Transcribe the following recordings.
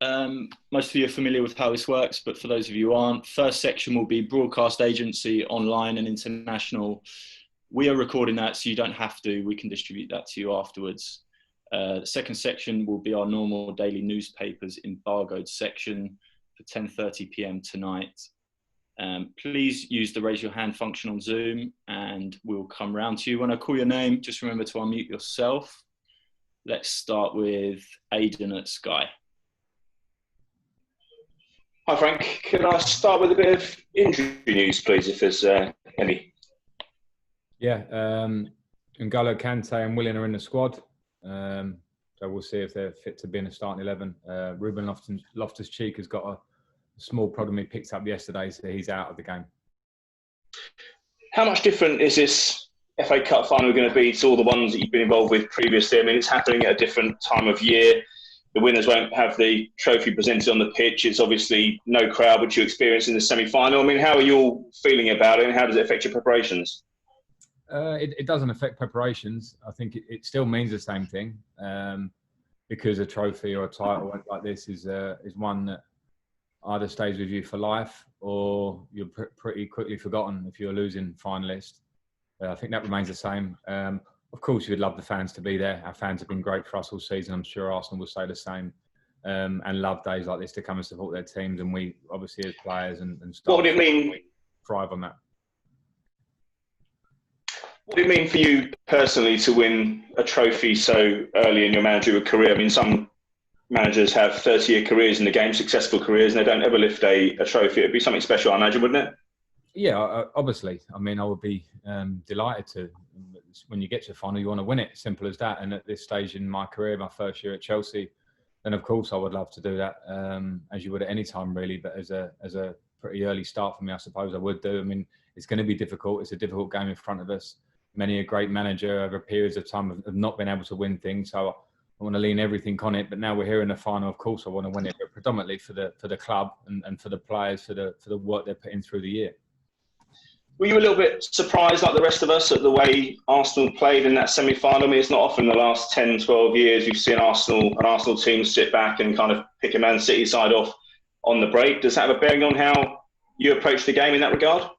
Most of you are familiar with how this works, but for those of you who aren't, first section will be broadcast agency, online and international. We are recording that, so you don't have to. We can distribute that to you afterwards. The second section will be our normal daily newspapers embargoed section for 10:30 p.m. tonight. Please use the raise your hand function on Zoom and we'll come round to you. When I call your name, just remember to unmute yourself. Let's start with Aidan at Sky. Hi Frank, can I start with a bit of injury news please, if there's any? Yeah, Ngolo Kante and Willian are in the squad. So we'll see if they're fit to be in the starting 11. Ruben Loftus-Cheek has got a small problem he picked up yesterday, so he's out of the game. How much different is this FA Cup final going to be to all the ones that you've been involved with previously? I mean, it's happening at a different time of year. The winners won't have the trophy presented on the pitch. It's obviously no crowd, which you experienced in the semi-final. I mean, how are you all feeling about it and how does it affect your preparations? It doesn't affect preparations. I think it still means the same thing because a trophy or a title like this is one that either stays with you for life or you're pretty quickly forgotten if you're a losing finalist. I think that remains the same. Of course, you'd love the fans to be there. Our fans have been great for us all season. I'm sure Arsenal will say the same and love days like this to come and support their teams. And we, obviously, as players and staff, what would it mean? Thrive on that. What would it mean for you personally to win a trophy so early in your managerial career? I mean, some managers have 30-year careers in the game, successful careers, and they don't ever lift a trophy. It'd be something special, I imagine, wouldn't it? Yeah, obviously. I mean, I would be delighted to. When you get to the final, you want to win it. Simple as that. And at this stage in my career, my first year at Chelsea, then of course I would love to do that, as you would at any time, really. But as a pretty early start for me, I suppose I would do. I mean, it's going to be difficult. It's a difficult game in front of us. Many a great manager over periods of time have not been able to win things. So I want to lean everything on it. But now we're here in the final. Of course, I want to win it, but predominantly for the club and for the players, for the work they're putting through the year. Were you a little bit surprised, like the rest of us, at the way Arsenal played in that semi-final? I mean, it's not often in the last 10, 12 years you've seen an Arsenal team sit back and kind of pick a Man City side off on the break. Does that have a bearing on how you approach the game in that regard?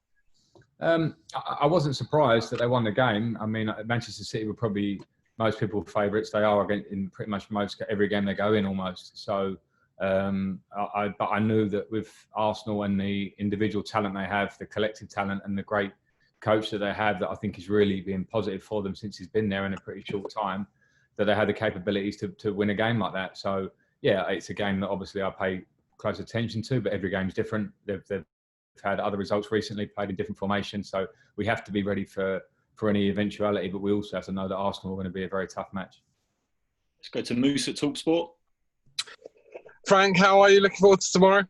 I wasn't surprised that they won the game. I mean, Manchester City were probably most people's favourites. They are in pretty much every game they go in almost. So, but I knew that with Arsenal and the individual talent they have, the collective talent and the great coach that they have, that I think is really being positive for them since he's been there in a pretty short time, that they had the capabilities to win a game like that. So, yeah, it's a game that obviously I pay close attention to, but every game's different. They've had other results recently, played in different formations. So we have to be ready for any eventuality, but we also have to know that Arsenal are going to be a very tough match. Let's go to Moose at TalkSport. Frank, how are you looking forward to tomorrow?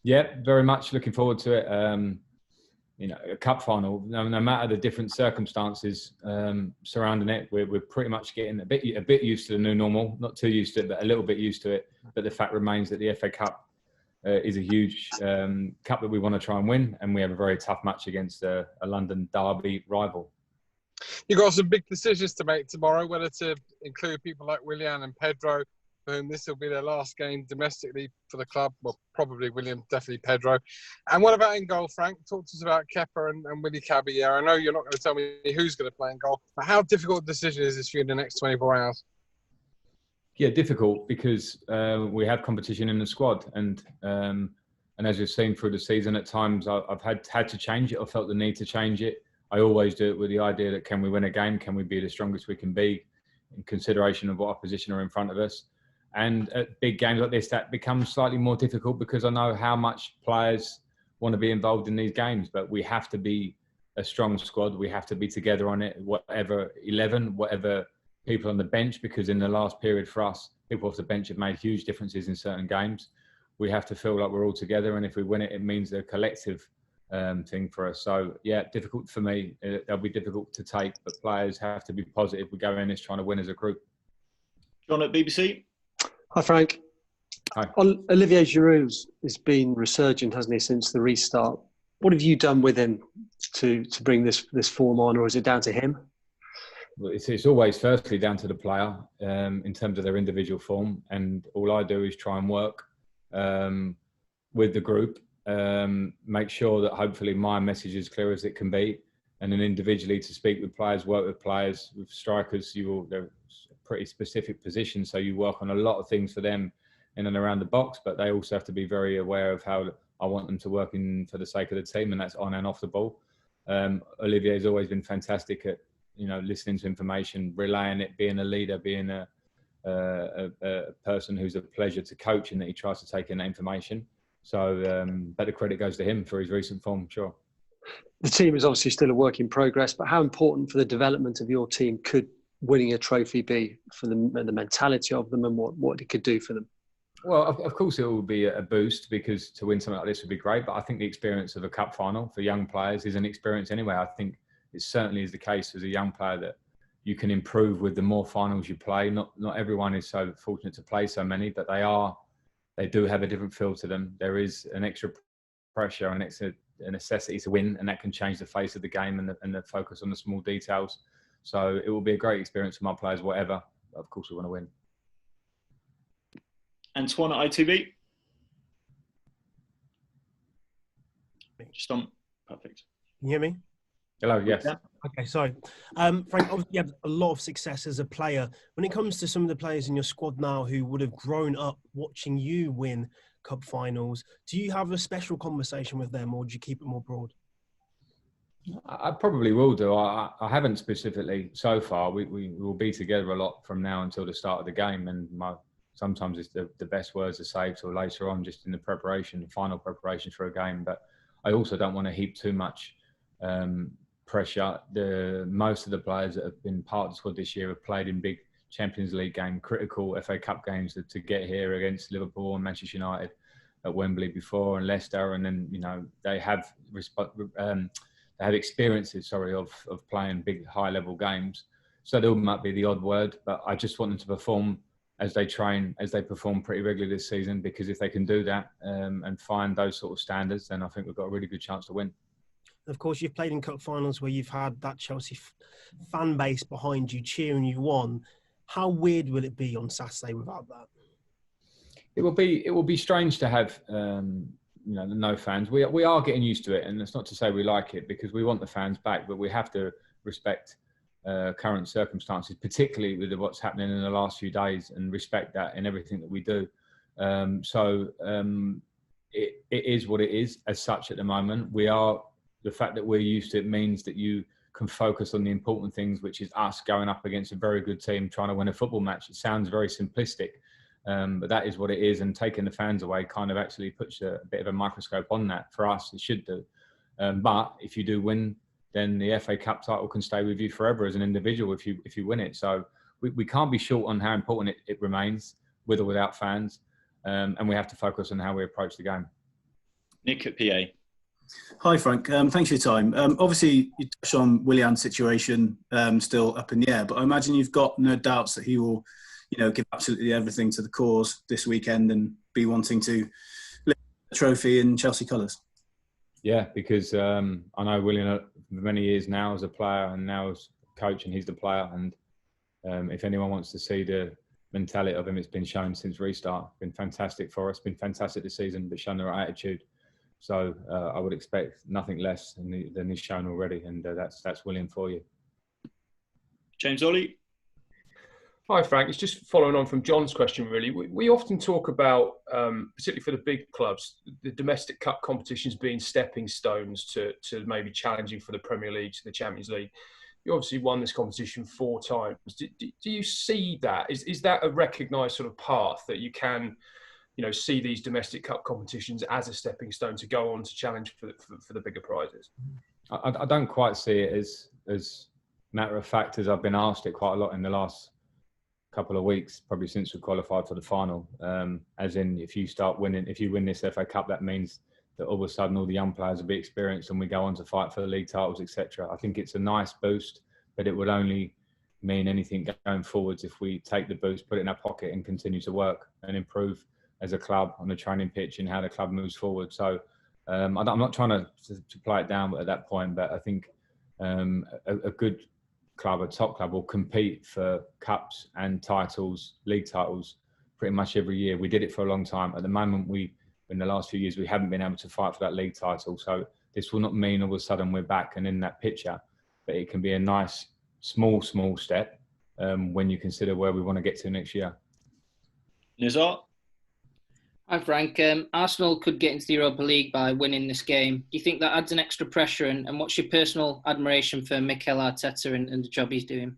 Yeah, very much looking forward to it. A cup final, no matter the different circumstances surrounding it, we're pretty much getting a bit used to the new normal. Not too used to it, but a little bit used to it. But the fact remains that the FA Cup is a huge cup that we want to try and win, and we have a very tough match against a London derby rival. You've got some big decisions to make tomorrow, whether to include people like Willian and Pedro, for whom this will be their last game domestically for the club. Well, probably Willian, definitely Pedro. And what about in goal, Frank? Talk to us about Kepa and Willy Caballero. I know you're not going to tell me who's going to play in goal, but how difficult a decision is this for you in the next 24 hours? Yeah, difficult because we have competition in the squad, and as we've seen through the season, at times I've had to change it or felt the need to change it. I always do it with the idea that can we win a game? Can we be the strongest we can be in consideration of what opposition are in front of us? And at big games like this, that becomes slightly more difficult because I know how much players want to be involved in these games, but we have to be a strong squad. We have to be together on it, whatever 11, whatever people on the bench, because in the last period for us, people off the bench have made huge differences in certain games. We have to feel like we're all together, and if we win it, it means a collective thing for us. So, yeah, difficult for me. They'll be difficult to take, but players have to be positive. We go in this trying to win as a group. John at BBC. Hi, Frank. Hi. Olivier Giroud has been resurgent, hasn't he, since the restart? What have you done with him to bring this form on, or is it down to him? It's always firstly down to the player in terms of their individual form, and all I do is try and work with the group, make sure that hopefully my message is clear as it can be, and then individually to speak with players, work with players, with strikers. They're pretty specific positions, so you work on a lot of things for them in and around the box, but they also have to be very aware of how I want them to work in for the sake of the team, and that's on and off the ball. Olivier has always been fantastic at listening to information, relaying it, being a leader, being a person who's a pleasure to coach, and that he tries to take in that information. So, but the credit goes to him for his recent form, sure. The team is obviously still a work in progress, but how important for the development of your team could winning a trophy be for them, and the mentality of them, and what it could do for them? Well, of course it will be a boost, because to win something like this would be great. But I think the experience of a cup final for young players is an experience anyway. I think it certainly is the case as a young player that you can improve with the more finals you play. Not everyone is so fortunate to play so many, but they do have a different feel to them. There is an extra pressure and a necessity to win, and that can change the face of the game and the focus on the small details. So it will be a great experience for my players, whatever. But of course, we want to win. Antoine at ITV. Just on. Perfect. Can you hear me? Hello, yes. Yeah. Okay, sorry. Frank, obviously you have a lot of success as a player. When it comes to some of the players in your squad now who would have grown up watching you win cup finals, do you have a special conversation with them, or do you keep it more broad? I probably will do. I haven't specifically so far. We will be together a lot from now until the start of the game, and sometimes it's the best words are saved till later on, just in the final preparation for a game. But I also don't want to heap too much pressure. Most of the players that have been part of the squad this year have played in big Champions League games, critical FA Cup games to get here against Liverpool and Manchester United at Wembley before, and Leicester, and then they have experiences, of playing big high level games. So there might be the odd word, but I just want them to perform as they train, as they perform pretty regularly this season, because if they can do that and find those sort of standards, then I think we've got a really good chance to win. Of course, you've played in cup finals where you've had that Chelsea fan base behind you cheering you on. How weird will it be on Saturday without that? It will be strange to have no fans. We are getting used to it, and it's not to say we like it, because we want the fans back, but we have to respect current circumstances, particularly with what's happening in the last few days, and respect that in everything that we do. It is what it is as such at the moment. The fact that we're used to it means that you can focus on the important things, which is us going up against a very good team trying to win a football match. It sounds very simplistic, but that is what it is, and taking the fans away kind of actually puts a bit of a microscope on that. For us, it should do. But if you do win, then the FA Cup title can stay with you forever as an individual if you win it. So we can't be short on how important it remains, with or without fans, and we have to focus on how we approach the game. Nick at PA. Hi, Frank. Thanks for your time. Obviously, you touched on Willian's situation still up in the air, but I imagine you've got no doubts that he will, give absolutely everything to the cause this weekend and be wanting to lift the trophy in Chelsea colours. Yeah, because I know Willian for many years now as a player and now as coach, and he's the player. And if anyone wants to see the mentality of him, it's been shown since restart. Been fantastic for us. Been fantastic this season, but shown the right attitude. So I would expect nothing less than he's shown already, and that's Willian for you. James Ollie. Hi, Frank. It's just following on from John's question, really. We often talk about, particularly for the big clubs, the domestic cup competitions being stepping stones to maybe challenging for the Premier League, to the Champions League. You obviously won this competition 4 times. Do you see that? Is that a recognised sort of path that you can, see these domestic cup competitions as a stepping stone to go on to challenge for the bigger prizes? I don't quite see it as matter of fact, as I've been asked it quite a lot in the last couple of weeks, probably since we qualified for the final. As in, if you win this FA Cup, that means that all of a sudden all the young players will be experienced and we go on to fight for the league titles, etc. I think it's a nice boost, but it would only mean anything going forwards if we take the boost, put it in our pocket, and continue to work and improve as a club on the training pitch and how the club moves forward. So I'm not trying to play it down at that point, but I think a good club, a top club, will compete for cups and titles, league titles, pretty much every year. We did it for a long time. At the moment, in the last few years, we haven't been able to fight for that league title. So this will not mean all of a sudden we're back and in that picture, but it can be a nice, small step when you consider where we want to get to next year. Nizar? Hi, Frank. Arsenal could get into the Europa League by winning this game. Do you think that adds an extra pressure? And what's your personal admiration for Mikel Arteta and the job he's doing?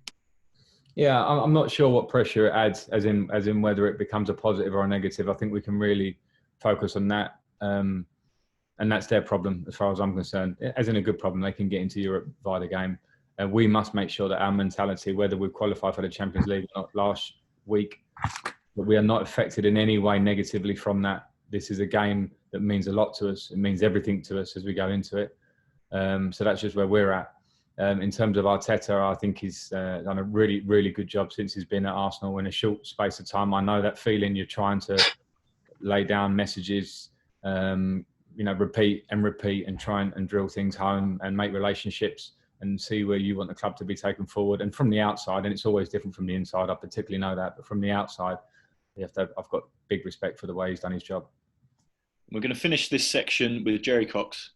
Yeah, I'm not sure what pressure it adds, as in whether it becomes a positive or a negative. I think we can really focus on that. And that's their problem, as far as I'm concerned. As in a good problem, they can get into Europe via the game. We must make sure that our mentality, whether we qualify for the Champions League or not last week, that we are not affected in any way negatively from that. This is a game that means a lot to us. It means everything to us as we go into it. So that's just where we're at. In terms of Arteta, I think he's done a really, really good job since he's been at Arsenal in a short space of time. I know that feeling. You're trying to lay down messages, repeat and try and drill things home and make relationships and see where you want the club to be taken forward. And from the outside, and it's always different from the inside, I particularly know that, but from the outside, I've got big respect for the way he's done his job. We're going to finish this section with Jerry Cox.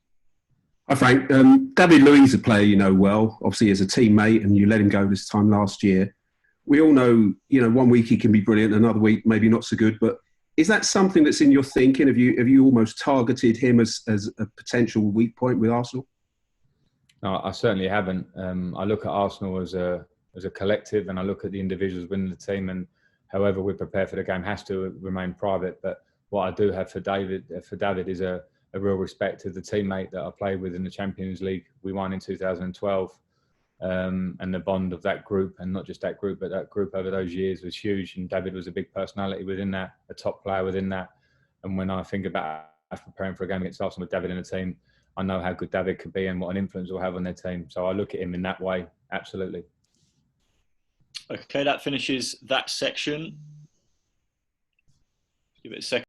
Hi, Frank. David Luiz, a player you know well, obviously as a teammate, and you let him go this time last year. We all know, 1 week he can be brilliant, another week maybe not so good, but is that something that's in your thinking? Have you almost targeted him as a potential weak point with Arsenal? No, I certainly haven't. I look at Arsenal as a collective, and I look at the individuals within the team, and however we prepare for the game has to remain private. But what I do have for David is a real respect to the teammate that I played with in the Champions League. We won in 2012, and the bond of that group, and not just that group, but that group over those years was huge. And David was a big personality within that, a top player within that. And when I think about preparing for a game against Arsenal with David in the team, I know how good David could be and what an influence he'll have on their team. So I look at him in that way, absolutely. Okay, that finishes that section. Give it a second.